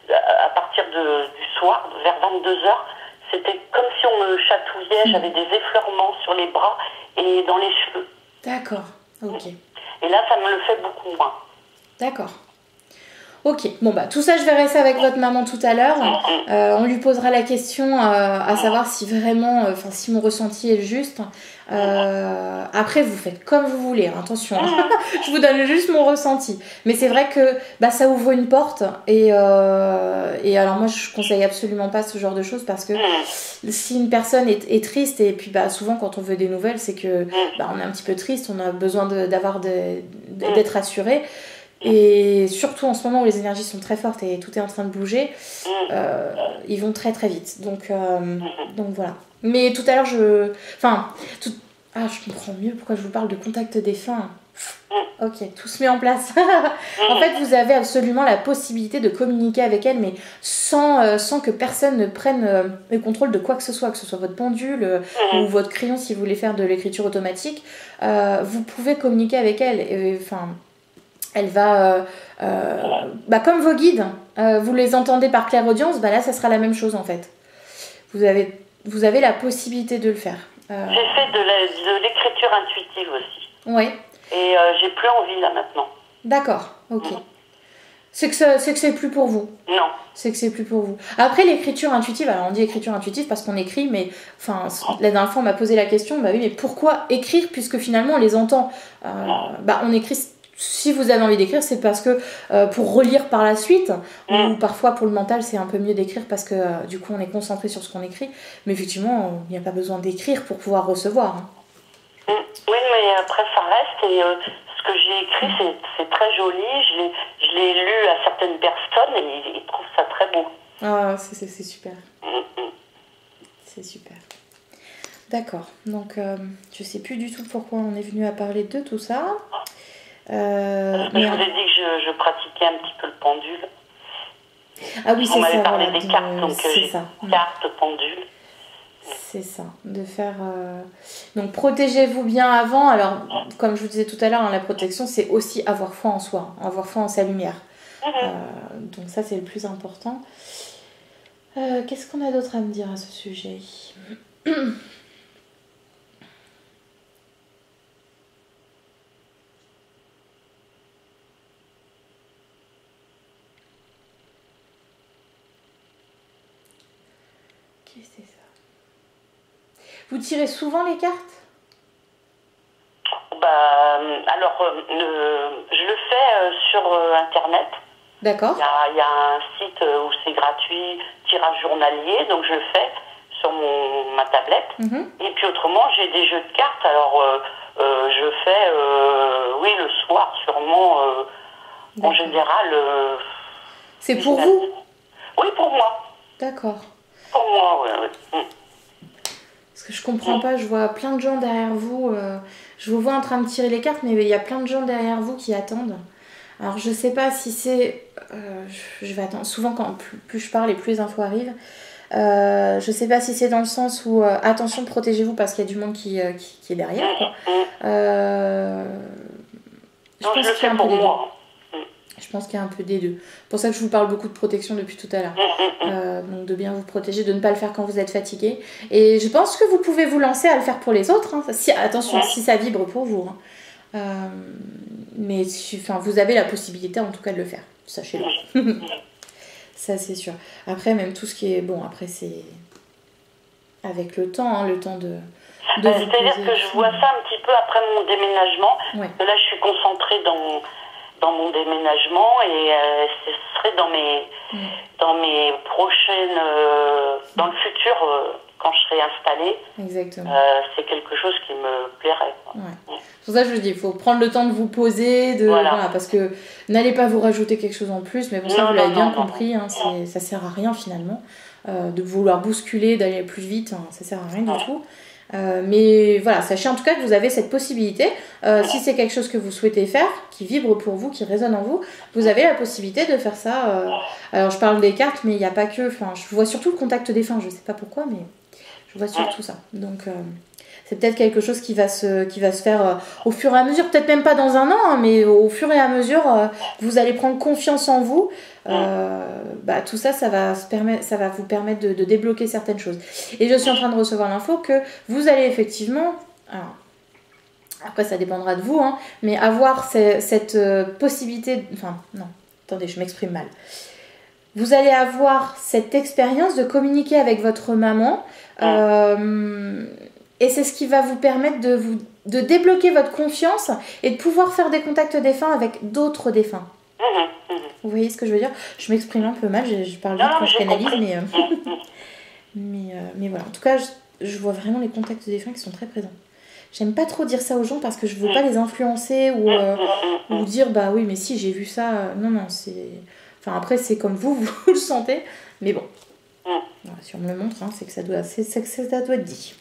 à partir du soir, vers 22h, c'était comme si on me chatouillait, j'avais des effleurements sur les bras et dans les cheveux. D'accord, ok. Et là, ça me le fait beaucoup moins. D'accord. Ok, bon bah tout ça je verrai ça avec votre maman tout à l'heure. On lui posera la question à savoir si vraiment, si mon ressenti est juste. Après vous faites comme vous voulez, hein, attention. Je vous donne juste mon ressenti. Mais c'est vrai que bah, ça ouvre une porte et alors moi je conseille absolument pas ce genre de choses parce que si une personne est triste et puis bah souvent quand on veut des nouvelles c'est que bah, on est un petit peu triste, on a besoin d'être rassuré. Et surtout en ce moment où les énergies sont très fortes et tout est en train de bouger, ils vont très très vite. Donc voilà. Mais tout à l'heure, je comprends mieux pourquoi je vous parle de contact défunt. Ok, tout se met en place. En fait, vous avez absolument la possibilité de communiquer avec elle, mais sans que personne ne prenne le contrôle de quoi que ce soit votre pendule ou votre crayon si vous voulez faire de l'écriture automatique. Vous pouvez communiquer avec elle. Elle va, comme vos guides, vous les entendez par clairaudience, bah là, ça sera la même chose en fait. Vous avez la possibilité de le faire. J'ai fait de l'écriture intuitive aussi. Oui. Et j'ai plus envie là maintenant. D'accord, ok. C'est que c'est plus pour vous. Non. C'est que c'est plus pour vous. Après, l'écriture intuitive, alors on dit écriture intuitive parce qu'on écrit, mais la dernière fois on m'a posé la question, bah oui, mais pourquoi écrire puisque finalement on les entend on écrit. Si vous avez envie d'écrire, c'est parce que pour relire par la suite, ou parfois pour le mental, c'est un peu mieux d'écrire parce que du coup on est concentré sur ce qu'on écrit. Mais effectivement, il n'y a pas besoin d'écrire pour pouvoir recevoir. Hein. Oui, mais après ça reste et ce que j'ai écrit, c'est très joli. Je l'ai lu à certaines personnes et ils trouvent ça très beau. Ah, c'est super. C'est super. D'accord. Donc, je sais plus du tout pourquoi on est venu à parler de tout ça. Je vous ai dit que je pratiquais un petit peu le pendule. Ah oui, c'est ça. On m'avait parlé voilà, des cartes, donc j'ai cartes, pendule. C'est ça, de faire... Donc protégez-vous bien avant. Alors, comme je vous disais tout à l'heure, hein, la protection, c'est aussi avoir foi en soi, avoir foi en sa lumière. Donc ça, c'est le plus important. Qu'est-ce qu'on a d'autre à me dire à ce sujet ? c'est ça. Vous tirez souvent les cartes? Alors, je le fais sur Internet. D'accord. Il y a un site où c'est gratuit, tirage journalier, donc je le fais sur ma tablette. Et puis autrement, j'ai des jeux de cartes. Alors, je fais, oui, le soir, sûrement, en général. C'est pour vous? Oui, pour moi. D'accord. Pour moi, oui. Parce que je comprends pas, je vois plein de gens derrière vous. Je vous vois en train de tirer les cartes, mais il y a plein de gens derrière vous qui attendent. Alors je sais pas si c'est... je vais attendre. Souvent, quand plus je parle et plus les infos arrivent. Je sais pas si c'est dans le sens où attention, protégez-vous parce qu'il y a du monde qui est derrière. Quoi. Je pense qu'il y a un peu des deux. Je pense qu'il y a un peu des deux. C'est pour ça que je vous parle beaucoup de protection depuis tout à l'heure. Donc de bien vous protéger, de ne pas le faire quand vous êtes fatigué. Et je pense que vous pouvez vous lancer à le faire pour les autres. Hein. Attention, si ça vibre pour vous. Hein. Mais vous avez la possibilité en tout cas de le faire. Sachez-le. Ça c'est sûr. Après, même tout ce qui est... Bon, après c'est... Avec le temps, hein, le temps de c'est-à-dire que je vois ça un petit peu après mon déménagement. Ouais. Que là, je suis concentrée dans mon déménagement et ce serait dans mes prochaines... dans le futur, quand je serai installée. Exactement. C'est quelque chose qui me plairait. Quoi. Ouais. C'est pour ça que je vous dis, il faut prendre le temps de vous poser, voilà, parce que n'allez pas vous rajouter quelque chose en plus, mais bon, ça vous l'avez bien compris, hein, ça sert à rien finalement, de vouloir bousculer, d'aller plus vite, hein, ça sert à rien du tout. Mais voilà, sachez en tout cas que vous avez cette possibilité, si c'est quelque chose que vous souhaitez faire, qui vibre pour vous, qui résonne en vous, vous avez la possibilité de faire ça. Alors je parle des cartes, mais il n'y a pas que, je vois surtout le contact défunt, je sais pas pourquoi, mais je vois surtout ça. Donc c'est peut-être quelque chose qui va se faire au fur et à mesure, peut-être même pas dans un an, hein, mais au fur et à mesure, vous allez prendre confiance en vous. Tout ça, ça va vous permettre de débloquer certaines choses. Et je suis en train de recevoir l'info que vous allez effectivement, alors, après ça dépendra de vous, hein, mais avoir cette possibilité, non, attendez, je m'exprime mal. Vous allez avoir cette expérience de communiquer avec votre maman, et c'est ce qui va vous permettre de débloquer votre confiance et de pouvoir faire des contacts défunts avec d'autres défunts. Vous voyez ce que je veux dire? Je m'exprime un peu mal, je parle vite quand je canalise, mais voilà. En tout cas, je vois vraiment les contacts défunts qui sont très présents. J'aime pas trop dire ça aux gens parce que je veux pas les influencer ou dire bah oui, mais si j'ai vu ça. Non, c'est. Enfin, après, c'est comme vous le sentez, mais bon. Voilà, si on me le montre, hein, c'est que ça doit être dit.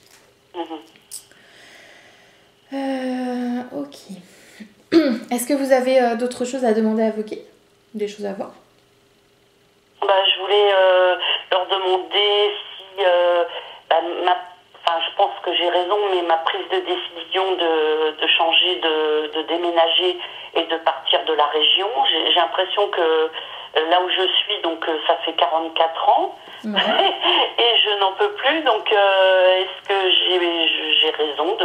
Ok. Est-ce que vous avez d'autres choses à demander à Vogué? Des choses à voir? Je voulais leur demander si je pense que j'ai raison, mais ma prise de décision de changer, de déménager et de partir de la région, j'ai l'impression que là où je suis, donc ça fait 44 ans, et je n'en peux plus, donc est-ce que j'ai raison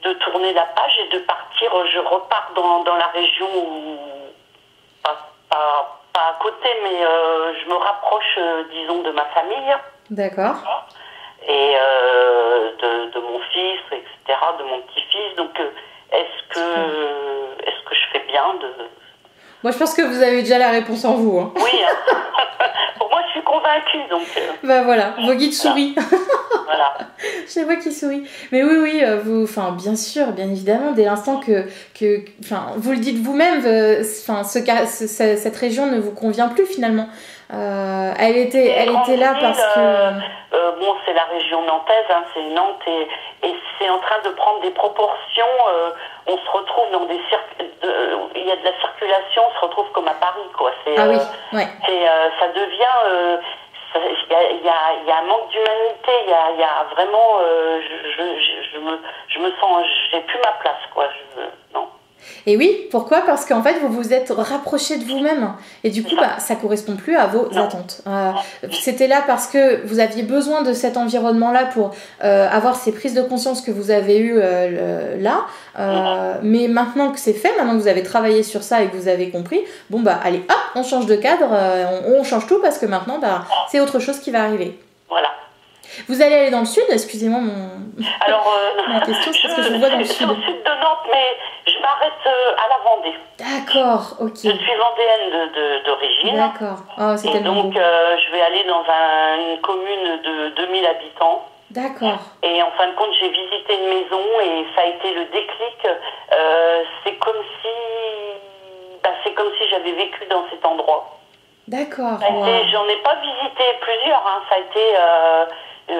de tourner la page et de partir? Je repars dans la région où, pas à côté, mais je me rapproche, disons, de ma famille. D'accord. Et de mon fils, etc., de mon petit-fils. Donc, est-ce que je fais bien de... Moi, je pense que vous avez déjà la réponse en vous. Hein. Oui, hein. Pour moi, je suis convaincue. Donc, voilà, vos guides sourient. Voilà. Je les vois qui sourit. Mais oui, bien sûr, bien évidemment, dès l'instant que vous le dites vous-même, cette région ne vous convient plus finalement. Elle était là parce que... c'est la région nantaise, hein, c'est Nantes, et c'est en train de prendre des proportions. On se retrouve dans des il y a de la circulation, on se retrouve comme à Paris, quoi. Ah oui, ouais. Ça devient... Il y a un manque d'humanité, il y a vraiment... je me sens... J'ai plus ma place, quoi. Non. Et oui, pourquoi? Parce qu'en fait, vous vous êtes rapproché de vous-même. Et du coup, ça ne correspond plus à vos attentes. C'était là parce que vous aviez besoin de cet environnement-là pour avoir ces prises de conscience que vous avez eues là. Mais maintenant que c'est fait, maintenant que vous avez travaillé sur ça et que vous avez compris, allez, hop, on change de cadre, on change tout parce que maintenant, c'est autre chose qui va arriver. Voilà. Vous allez aller dans le sud? Excusez-moi Alors, ma question, c'est parce que je vous vois dans le je suis sud. au sud de Nantes, mais je m'arrête à la Vendée. D'accord, ok. Je suis vendéenne d'origine. D'accord. Oh, c'est Et tellement donc, beau. je vais aller dans une commune de 2000 habitants. D'accord. Et en fin de compte, j'ai visité une maison et ça a été le déclic. C'est comme si j'avais vécu dans cet endroit. D'accord. Wow. J'en ai pas visité plusieurs. Hein. Ça a été, je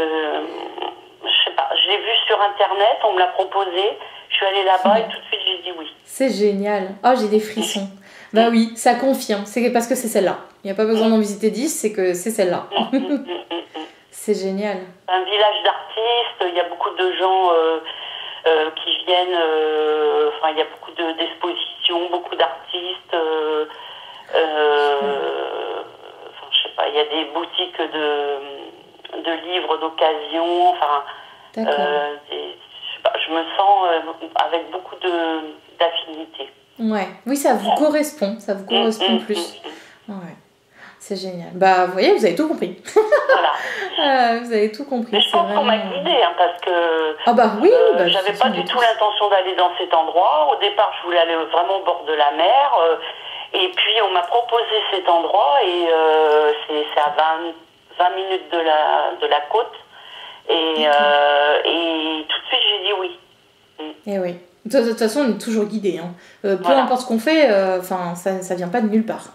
sais pas, je l'ai vu sur Internet, on me l'a proposé. Je suis allée là-bas et tout de suite j'ai dit oui. C'est génial. Oh, j'ai des frissons. Bah oui, ça confirme. C'est parce que c'est celle-là. Il n'y a pas besoin d'en visiter 10, c'est que c'est celle-là. C'est génial. Un village d'artistes, il y a beaucoup de gens qui viennent, enfin il y a beaucoup d'expositions, beaucoup d'artistes, enfin je sais pas, il y a des boutiques de livres d'occasion, enfin je me sens avec beaucoup d'affinité. Ouais, oui, ça vous correspond plus. Ouais. C'est génial. Bah, vous voyez, vous avez tout compris. Voilà. Vous avez tout compris. Mais je pense qu'on m'a guidée, hein, parce que ah bah oui, j'avais pas du tout l'intention d'aller dans cet endroit. Au départ, je voulais aller vraiment au bord de la mer. Et puis, on m'a proposé cet endroit et c'est à 20 minutes de la côte. Et tout de suite, j'ai dit oui. Et oui. De toute façon, on est toujours guidé. Hein. Peu importe ce qu'on fait, ça vient pas de nulle part.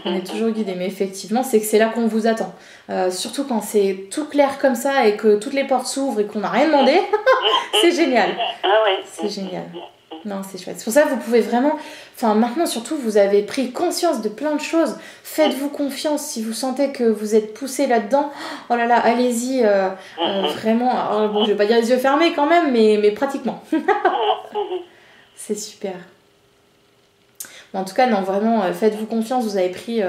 On est toujours guidé. Mais effectivement, c'est que c'est là qu'on vous attend. Surtout quand c'est tout clair comme ça et que toutes les portes s'ouvrent et qu'on n'a rien demandé. C'est génial. C'est génial. Non, c'est chouette. C'est pour ça que vous pouvez vraiment... Enfin, maintenant, surtout, vous avez pris conscience de plein de choses. Faites-vous confiance si vous sentez que vous êtes poussé là-dedans. Oh là là, allez-y. Vraiment... Alors, bon, je vais pas dire les yeux fermés quand même, mais pratiquement. C'est super. Bon, en tout cas, non, vraiment, faites-vous confiance. Vous avez pris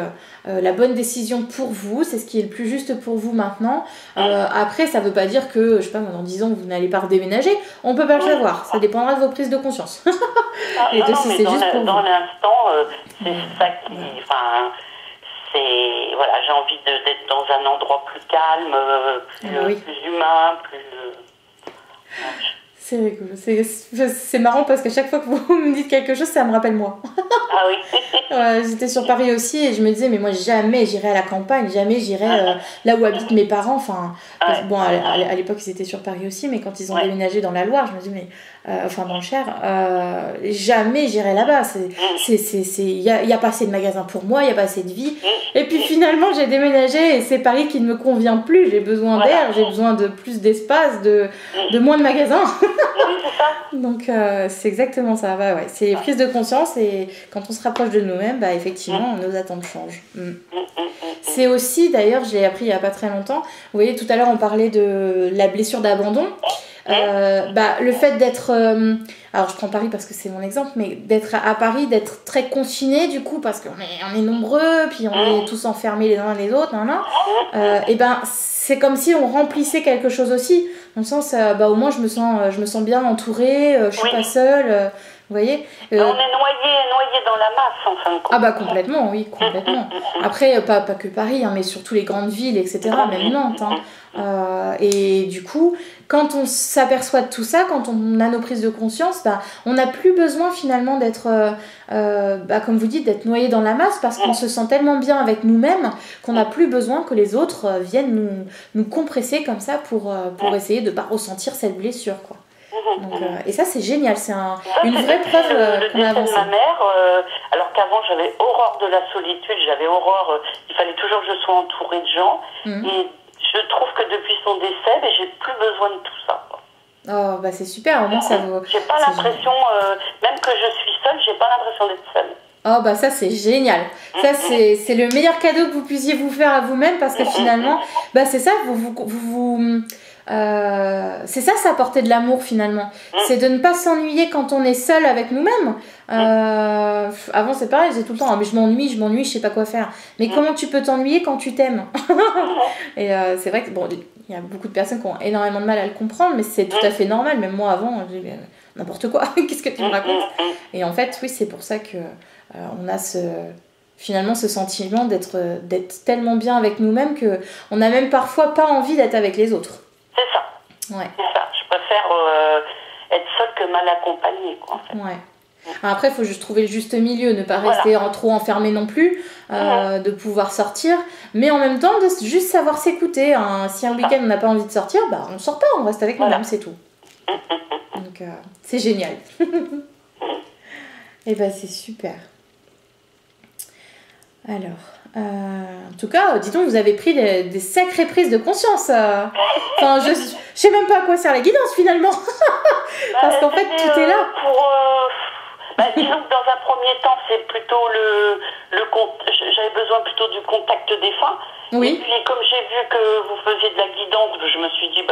la bonne décision pour vous. C'est ce qui est le plus juste pour vous maintenant. Après, ça veut pas dire que, je sais pas, dans 10 ans, vous n'allez pas redéménager. On peut pas le savoir. Ça dépendra de vos prises de conscience. Et non, c'est juste pour dans l'instant, c'est ça qui... Enfin, c'est... Voilà, j'ai envie d'être dans un endroit plus calme, plus humain, plus... C'est rigolo. C'est marrant parce qu'à chaque fois que vous me dites quelque chose, ça me rappelle moi. Ah oui. J'étais sur Paris aussi et je me disais, mais moi jamais j'irai à la campagne, jamais j'irai là où habitent mes parents. Enfin, bon, à l'époque ils étaient sur Paris aussi, mais quand ils ont déménagé dans la Loire, je me dis, mais enfin dans le Cher, jamais j'irai là-bas. Il y a pas assez de magasins pour moi, il y a pas assez de vie. Et puis finalement j'ai déménagé et c'est Paris qui ne me convient plus. J'ai besoin d'air, j'ai besoin de plus d'espace, de moins de magasins. Donc c'est exactement ça. Ouais. C'est prise de conscience et quand on se rapproche de nous-mêmes, bah effectivement nos attentes changent. C'est aussi, d'ailleurs, je l'ai appris il y a pas très longtemps. Vous voyez, tout à l'heure on parlait de la blessure d'abandon. Le fait d'être alors je prends Paris parce que c'est mon exemple, mais d'être à Paris, d'être très confiné du coup parce qu'on est nombreux, puis on est tous enfermés les uns les autres, et ben c'est comme si on remplissait quelque chose aussi, dans le sens au moins je me sens bien entourée, je suis pas seule, vous voyez. On est noyé dans la masse en fin de compte. Ah bah complètement, oui, complètement. Après pas que Paris, mais surtout les grandes villes, etc., même Nantes. Et du coup, quand on s'aperçoit de tout ça, quand on a nos prises de conscience, on n'a plus besoin finalement d'être, comme vous dites, d'être noyé dans la masse parce qu'on se sent tellement bien avec nous-mêmes qu'on n'a plus besoin que les autres viennent nous compresser comme ça pour essayer de ne pas ressentir cette blessure, quoi. Donc, et ça c'est génial, c'est une vraie preuve qu'on a avancé. Ma mère, alors qu'avant j'avais horreur de la solitude, j'avais horreur, il fallait toujours que je sois entourée de gens, et je trouve que depuis son décès, j'ai plus besoin de tout ça. Oh bah c'est super, au moins ça vaut. J'ai pas l'impression, même que je suis seule, j'ai pas l'impression d'être seule. Oh bah ça c'est génial, ça c'est le meilleur cadeau que vous puissiez vous faire à vous-même parce que finalement, c'est ça, c'est ça apporter de l'amour finalement, c'est de ne pas s'ennuyer quand on est seul avec nous-mêmes. Avant c'est pareil, j'ai tout le temps mais je m'ennuie, je sais pas quoi faire, mais comment tu peux t'ennuyer quand tu t'aimes? Et c'est vrai que bon, il y a beaucoup de personnes qui ont énormément de mal à le comprendre, mais c'est tout à fait normal. Même moi avant je dis n'importe quoi, qu'est-ce que tu me racontes? Et en fait oui, c'est pour ça que on a Finalement, ce sentiment d'être tellement bien avec nous-mêmes qu'on n'a même parfois pas envie d'être avec les autres. C'est ça. Ouais. C'est ça. Je préfère être seule que mal accompagnée, quoi, en fait. Ouais. Alors après, il faut juste trouver le juste milieu, ne pas rester trop enfermé non plus, de pouvoir sortir, mais en même temps, de juste savoir s'écouter. Hein. Si un week-end on n'a pas envie de sortir, bah on sort pas, on reste avec nous-mêmes, c'est tout. Donc c'est génial. Et bah c'est super. Alors, en tout cas, dis donc, vous avez pris des sacrées prises de conscience. Enfin, je sais même pas à quoi sert la guidance finalement. Parce qu'en fait, tout est là. Disons que dans un premier temps, c'est plutôt j'avais besoin plutôt du contact défunt. Oui. Et puis, comme j'ai vu que vous faisiez de la guidance, je me suis dit,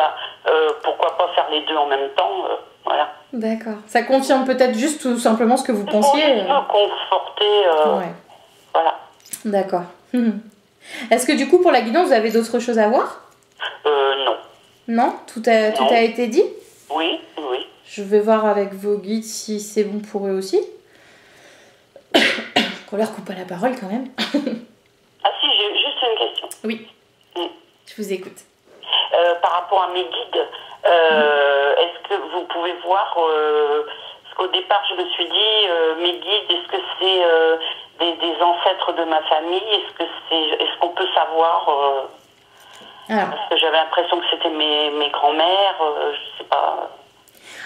pourquoi pas faire les deux en même temps, voilà. D'accord. Ça confirme peut-être juste tout simplement ce que vous pensiez. Pour conforter, voilà. D'accord. Est-ce que du coup, pour la guidance, vous avez d'autres choses à voir? Non. Non? Tout a été dit? Oui. Je vais voir avec vos guides si c'est bon pour eux aussi. Qu'on leur coupe pas la parole quand même. Ah si, j'ai juste une question. Oui. Je vous écoute. Par rapport à mes guides, est-ce que vous pouvez voir, parce qu'au départ je me suis dit, mes guides, est-ce que c'est des ancêtres de ma famille, est-ce qu'on peut savoir Alors, parce que j'avais l'impression que c'était mes grands-mères, je sais pas.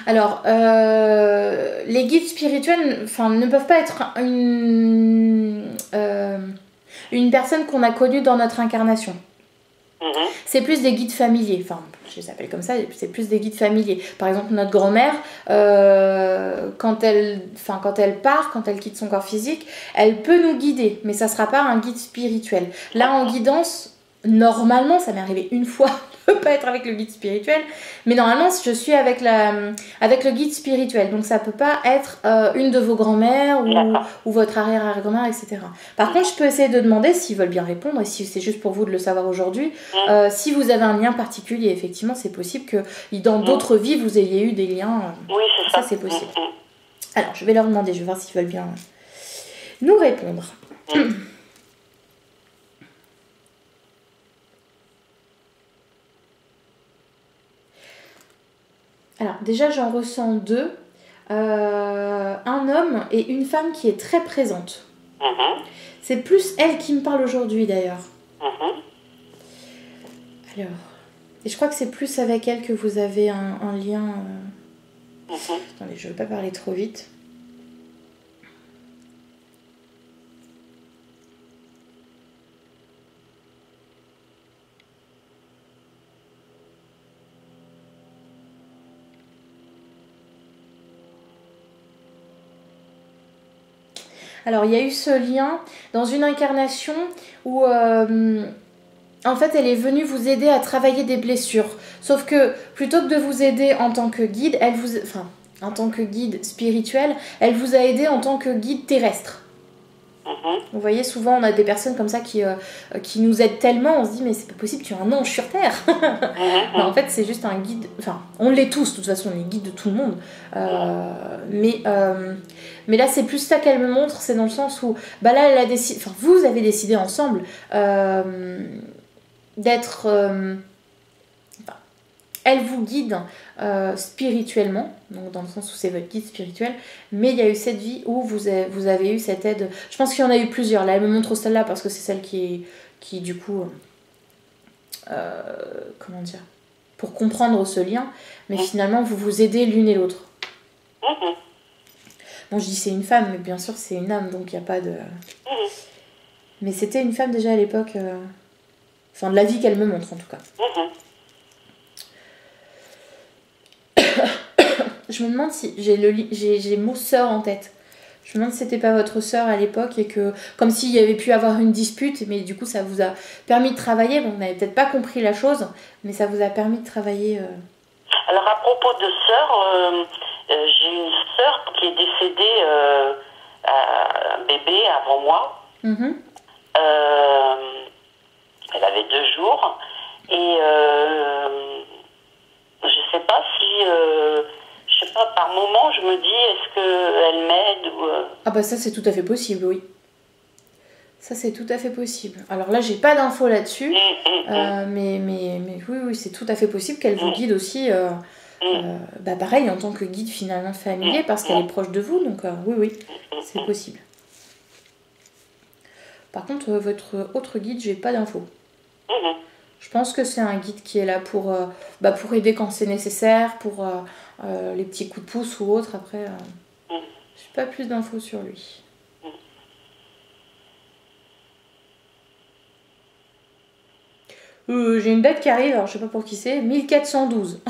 Alors, les guides spirituels ne peuvent pas être une personne qu'on a connue dans notre incarnation. C'est plus des guides familiers, enfin je les appelle comme ça, c'est plus des guides familiers. Par exemple, notre grand-mère, quand elle part, quand elle quitte son corps physique, elle peut nous guider, mais ça sera pas un guide spirituel. Là, en guidance, normalement, ça m'est arrivé une fois de pas être avec le guide spirituel, mais normalement, je suis avec le guide spirituel, donc ça peut pas être une de vos grand-mères ou votre arrière-arrière-grand-mère, etc. Par contre, je peux essayer de demander s'ils veulent bien répondre, et si c'est juste pour vous de le savoir aujourd'hui, si vous avez un lien particulier, effectivement, c'est possible que dans d'autres vies, vous ayez eu des liens. Oui, c'est ça. Ça, c'est possible. Alors, je vais leur demander, je vais voir s'ils veulent bien nous répondre. Alors, déjà, j'en ressens deux. Un homme et une femme qui est très présente. C'est plus elle qui me parle aujourd'hui, d'ailleurs. Alors, et je crois que c'est plus avec elle que vous avez un lien... Attendez, je ne veux pas parler trop vite. Alors, il y a eu ce lien dans une incarnation où, en fait, elle est venue vous aider à travailler des blessures. Sauf que, plutôt que de vous aider en tant que guide, en tant que guide spirituel, elle vous a aidé en tant que guide terrestre. Vous voyez, souvent, on a des personnes comme ça qui nous aident tellement, on se dit, mais c'est pas possible, tu as un ange sur Terre. Mais en fait, c'est juste un guide... Enfin, on l'est tous, de toute façon, on est guide de tout le monde. Mais là, c'est plus ça qu'elle me montre, c'est dans le sens où, là, elle a décidé... Enfin, vous avez décidé ensemble d'être... elle vous guide spirituellement, donc dans le sens où c'est votre guide spirituel, mais il y a eu cette vie où vous avez eu cette aide. Je pense qu'il y en a eu plusieurs. Là, elle me montre celle-là parce que c'est celle qui du coup, comment dire, pour comprendre ce lien, mais finalement, vous vous aidez l'une et l'autre. Bon, je dis c'est une femme, mais bien sûr, c'est une âme, donc il n'y a pas de... Mais c'était une femme déjà à l'époque, enfin, de la vie qu'elle me montre, en tout cas. Je me demande si j'ai mot sœur en tête. Je me demande si c'était pas votre sœur à l'époque et que, comme s'il y avait pu avoir une dispute, mais du coup ça vous a permis de travailler. Bon, vous n'avez peut-être pas compris la chose, mais ça vous a permis de travailler. Alors à propos de sœur, j'ai une sœur qui est décédée un bébé avant moi. Elle avait 2 jours et je sais pas si... je sais pas, par moment, je me dis, est-ce qu'elle m'aide ou... Ah bah ça, c'est tout à fait possible, oui. Ça, c'est tout à fait possible. Alors là, j'ai pas d'infos là-dessus, mais oui, c'est tout à fait possible qu'elle vous guide aussi, bah pareil, en tant que guide finalement familier, parce qu'elle est proche de vous, donc oui, c'est possible. Par contre, votre autre guide, j'ai pas d'infos. Je pense que c'est un guide qui est là pour aider quand c'est nécessaire, pour les petits coups de pouce ou autre. Après, j'ai pas plus d'infos sur lui. J'ai une date qui arrive, alors je sais pas pour qui c'est, 1412.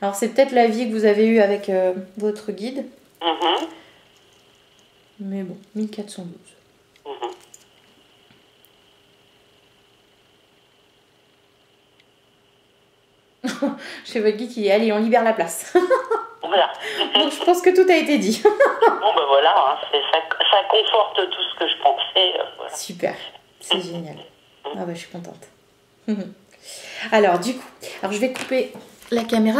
Alors c'est peut-être la vie que vous avez eue avec votre guide. Mais bon, 1412. Chez votre guide, il dit allez, on libère la place. Voilà. Donc je pense que tout a été dit. Bon ben voilà, hein, ça conforte tout ce que je pensais. Voilà. Super, c'est génial. Ah bah je suis contente. Alors du coup, je vais couper la caméra.